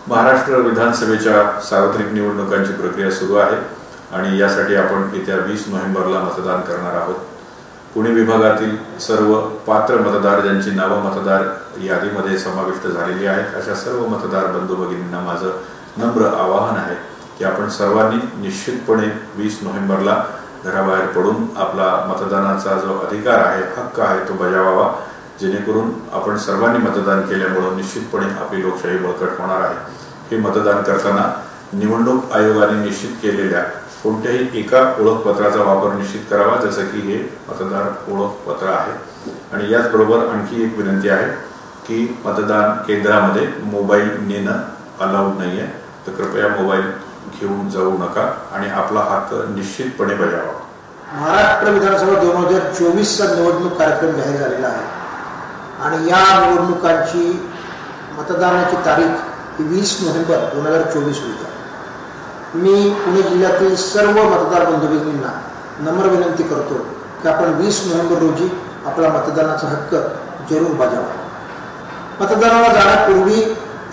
महाराष्ट्र विधानसभेच्या सार्वत्रिक निवडणुकांची प्रक्रिया सुरू आहे आणि यासाठी आपण येत्या 20 नोव्हेंबरला मतदान करणार आहोत। पुणे विभागातील सर्व पात्र मतदार ज्यांची नावे मतदार यादीमध्ये समाविष्ट झालेली आहेत अशा सर्व मतदार बंधू भगिनींना माझं नम्र आवाहन आहे की आपण सर्वांनी निश्चितपणे 20 नोव्हेंबरला घराबाहेर पडून आपला मतदानाचा जो अधिकार आहे, हक्क आहे तो बजावावा, जेणेकरून आपण सर्वांनी मतदान केल्यामुळे निश्चितपणे आपली लोकशाही बळकट होणार आहे। हे मतदान करताना निवडणूक आयोगाने निश्चित केलेल्या कोणत्याही एका ओळखपत्राचा वापर निश्चित करावा, जसे की हे मतदार ओळखपत्र आहे। आणि याचबरोबर आणखी एक विनंती आहे की मतदान केंद्रामध्ये मोबाईल नेणं अलाउड नाही आहे, तर कृपया मोबाईल घेऊन जाऊ नका आणि आपला हक्क निश्चितपणे बजावा। महाराष्ट्र विधानसभा 2024 चा निवडणूक कार्यक्रम जाहीर झालेला आहे आणि या निवडणुकांची मतदानाची तारीख 20 नोव्हेंबर 2024 होती। मी पुणे जिल्ह्यातील सर्व मतदार बंधू भगिनींना नम्र विनंती करतो की आपण 20 नोव्हेंबर रोजी आपला मतदानाचा हक्क जरूर बजावा। मतदानाला जाण्यापूर्वी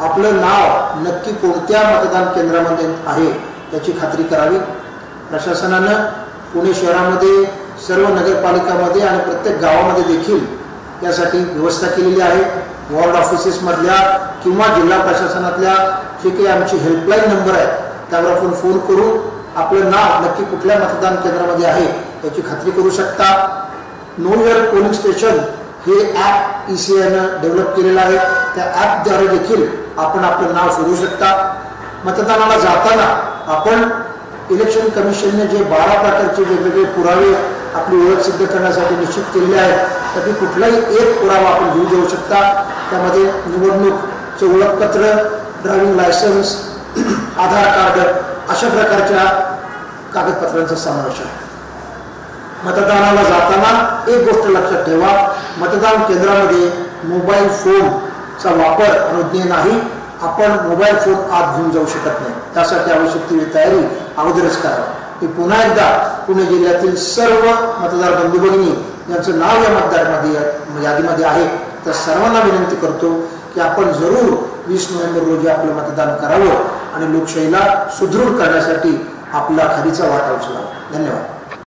आपलं नाव नक्की कोणत्या मतदान केंद्रामध्ये आहे याची खात्री करावी। प्रशासनानं पुणे शहरामध्ये सर्व नगरपालिकामध्ये आणि प्रत्येक गावामध्ये देखील यासाठी व्यवस्था केलेली आहे। वॉर्ड ऑफिसेस मधल्या किंवा जिल्हा प्रशासनातल्या जे काही आमची हेल्पलाईन नंबर आहे त्यावर आपण फोन करून आपलं नाव नक्की कुठल्या मतदान केंद्रामध्ये आहे याची खात्री करू शकता। नो युअर पोलिंग स्टेशन हे ॲप ECIनं डेव्हलप केलेलं आहे, त्या ॲपद्वारे देखील आपण आपलं नाव शोधू शकता। मतदानाला जाताना आपण इलेक्शन कमिशनने जे 12 प्रकारचे वेगवेगळे पुरावे आपली ओळख सिद्ध करण्यासाठी निश्चित केलेले आहेत, त्यापैकी कुठलाही एक पुरावा आपण घेऊन जाऊ शकता। त्यामध्ये निवडणूकचे ओळखपत्र, ड्रायव्हिंग लायसन्स, आधार कार्ड अशा प्रकारच्या कागदपत्रांचा समावेश आहे। मतदानाला जाताना एक गोष्ट लक्षात ठेवा, मतदान केंद्रामध्ये मोबाईल फोनचा वापर अनुज्ञेय नाही। आपण मोबाईल फोन आत घेऊन जाऊ शकत नाही, त्यासाठी आवश्यक ती तयारी अगोदरच करावी। मी पुन्हा एकदा पुणे जिल्ह्यातील सर्व मतदार बंधू भगिनी ज्यांचं नाव या मतदार यादीमध्ये आहे त्या सर्वांना विनंती करतो की आपण जरूर 20 नोव्हेंबर रोजी आपलं मतदान करावं आणि लोकशाहीला सुदृढ करण्यासाठी आपला खरीचा वाटा उचलावा। धन्यवाद।